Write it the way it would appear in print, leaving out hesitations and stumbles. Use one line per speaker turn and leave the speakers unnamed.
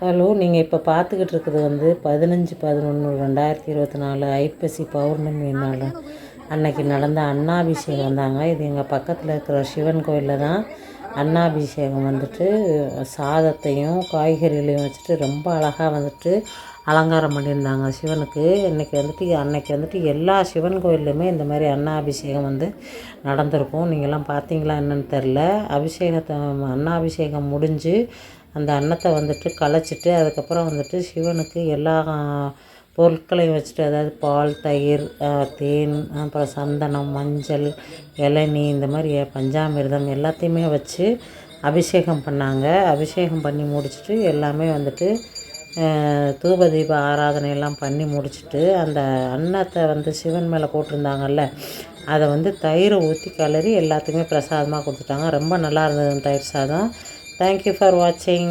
Hello, நீங்கள் இப்போ பார்த்துக்கிட்டு இருக்கிறது வந்து 15/11/2024 ஐப்பசி பௌர்ணமி நாள் அன்னைக்கு நடந்த அன்னாபிஷேகம் தாங்க. இது எங்கள் பக்கத்தில் இருக்கிற சிவன் கோயிலில் தான் அன்னாபிஷேகம் வந்துட்டு சாதத்தையும் காய்கறிகளையும் வச்சுட்டு ரொம்ப அழகாக வந்துட்டு அலங்காரம் பண்ணியிருந்தாங்க சிவனுக்கு. அன்னைக்கு வந்துட்டு எல்லா சிவன் கோயில்லையுமே இந்த மாதிரி அன்னாபிஷேகம் வந்து நடந்திருக்கும். நீங்கள்லாம் பார்த்தீங்களா என்னன்னு தெரில. அன்னாபிஷேகம் முடிஞ்சு அந்த அன்னத்தை வந்துட்டு களைச்சிட்டு அதுக்கப்புறம் வந்துட்டு சிவனுக்கு எல்லா பொருட்களையும் வச்சுட்டு, அதாவது பால், தயிர், தேன், அப்புறம் சந்தனம், மஞ்சள், இளநீ, இந்த மாதிரி பஞ்சாமிர்தம் எல்லாத்தையுமே வச்சு அபிஷேகம் பண்ணாங்க. அபிஷேகம் பண்ணி முடிச்சுட்டு எல்லாமே வந்துட்டு தூபதீப ஆராதனையெல்லாம் பண்ணி முடிச்சுட்டு அந்த அன்னத்தை வந்து சிவன் மேலே போட்டிருந்தாங்கல்ல, அதை வந்து தயிரை ஊற்றி கிளறி எல்லாத்துக்குமே பிரசாதமாக கொடுத்துட்டாங்க. ரொம்ப நல்லா இருந்தது தயிர் சாதம். தேங்க்யூ ஃபார் வாட்சிங்.